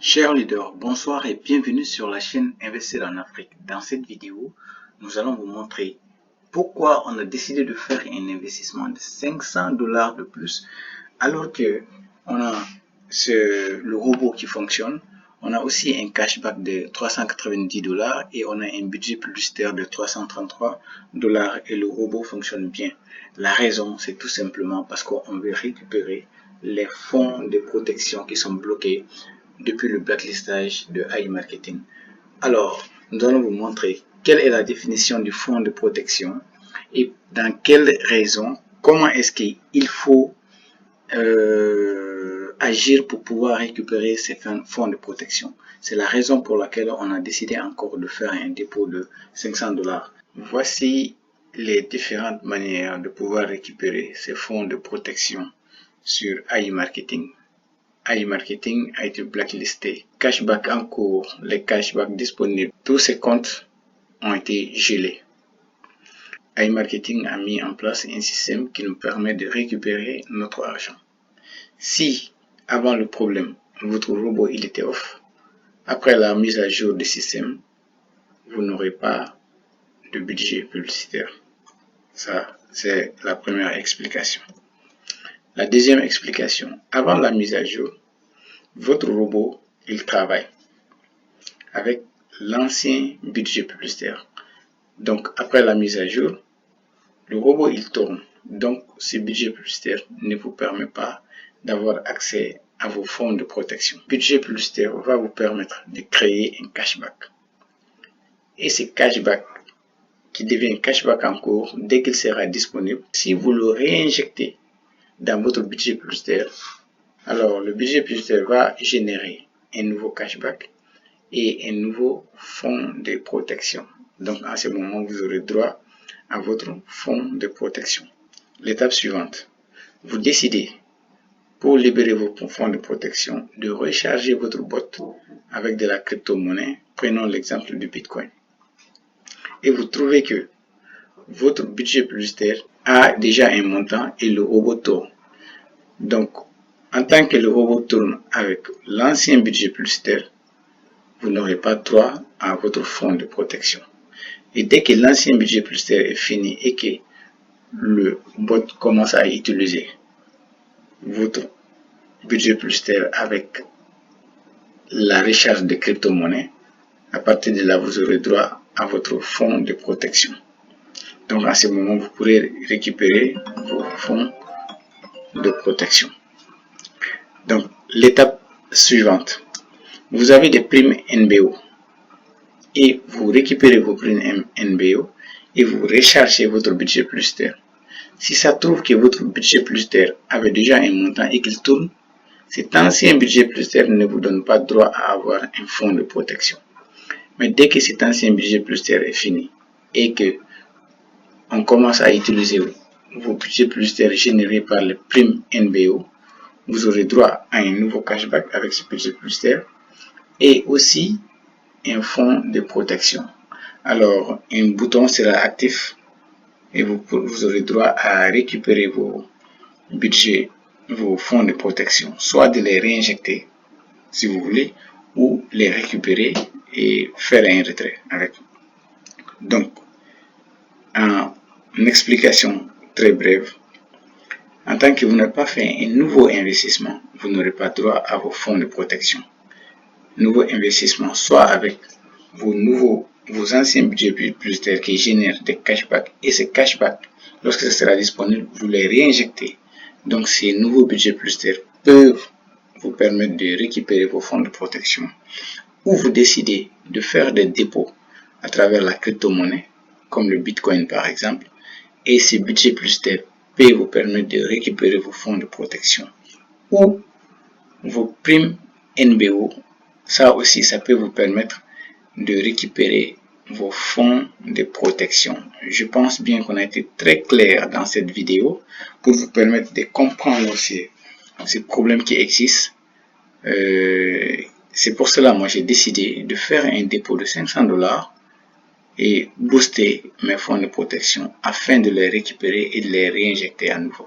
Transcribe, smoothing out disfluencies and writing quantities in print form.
Chers leaders, bonsoir et bienvenue sur la chaîne Investir en Afrique. Dans cette vidéo, nous allons vous montrer pourquoi on a décidé de faire un investissement de 500 $ de plus alors que on a le robot qui fonctionne. On a aussi un cashback de 390 $ et on a un budget publicitaire de 333 $ et le robot fonctionne bien. La raison, c'est tout simplement parce qu'on veut récupérer les fonds de protection qui sont bloqués depuis le blacklistage de AI Marketing. Alors, nous allons vous montrer quelle est la définition du fonds de protection et dans quelle raison, comment est-ce qu'il faut agir pour pouvoir récupérer ces fonds de protection. C'est la raison pour laquelle on a décidé encore de faire un dépôt de 500 $. Voici les différentes manières de pouvoir récupérer ces fonds de protection sur AI Marketing. AI Marketing a été blacklisté. Cashback en cours, les cashbacks disponibles, tous ces comptes ont été gelés. AI Marketing a mis en place un système qui nous permet de récupérer notre argent. Si, avant le problème, votre robot il était off, après la mise à jour du système, vous n'aurez pas de budget publicitaire. Ça, c'est la première explication. La deuxième explication, avant la mise à jour, votre robot, il travaille avec l'ancien budget publicitaire. Donc, après la mise à jour, le robot, il tourne. Donc, ce budget publicitaire ne vous permet pas d'avoir accès à vos fonds de protection. Le budget publicitaire va vous permettre de créer un cashback. Et ce cashback, qui devient un cashback en cours, dès qu'il sera disponible, si vous le réinjectez dans votre budget publicitaire, alors le budget publicitaire va générer un nouveau cashback et un nouveau fonds de protection. Donc à ce moment, vous aurez droit à votre fonds de protection. L'étape suivante, vous décidez pour libérer vos fonds de protection de recharger votre bot avec de la crypto-monnaie. Prenons l'exemple du Bitcoin. Et vous trouvez que votre budget publicitaire a déjà un montant et le robot tourne. Donc, en tant que le robot tourne avec l'ancien budget publicitaire, vous n'aurez pas droit à votre fonds de protection. Et dès que l'ancien budget publicitaire est fini et que le bot commence à utiliser votre budget publicitaire avec la recharge de crypto-monnaie, à partir de là, vous aurez droit à votre fonds de protection. Donc, à ce moment, vous pourrez récupérer vos fonds de protection. Donc, l'étape suivante, vous avez des primes NBO et vous récupérez vos primes NBO et vous rechargez votre budget publicitaire. Si ça trouve que votre budget publicitaire avait déjà un montant et qu'il tourne, cet ancien budget publicitaire ne vous donne pas droit à avoir un fonds de protection. Mais dès que cet ancien budget publicitaire est fini et que on commence à utiliser vos budgets publicitaires générés par les primes NBO, vous aurez droit à un nouveau cashback avec ce budget publicitaire et aussi un fonds de protection. Alors, un bouton sera actif et vous aurez droit à récupérer vos budgets, vos fonds de protection, soit de les réinjecter si vous voulez, ou les récupérer et faire un retrait avec. Donc, en explication très brève, en tant que vous n'avez pas fait un nouveau investissement, vous n'aurez pas droit à vos fonds de protection. Nouveau investissement, soit avec vos anciens budgets publicitaires qui génèrent des cashbacks, et ces cashbacks, lorsque ce sera disponible, vous les réinjectez. Donc, ces nouveaux budgets publicitaires peuvent vous permettre de récupérer vos fonds de protection, ou vous décidez de faire des dépôts à travers la crypto-monnaie, comme le Bitcoin par exemple, et ces budgets publicitaires peuvent vous permettre de récupérer vos fonds de protection, ou vos primes NBO. Ça aussi, ça peut vous permettre de récupérer vos fonds de protection. Je pense bien qu'on a été très clair dans cette vidéo pour vous permettre de comprendre ces problèmes qui existent. C'est pour cela, moi, j'ai décidé de faire un dépôt de 500 $ et booster mes fonds de protection afin de les récupérer et de les réinjecter à nouveau.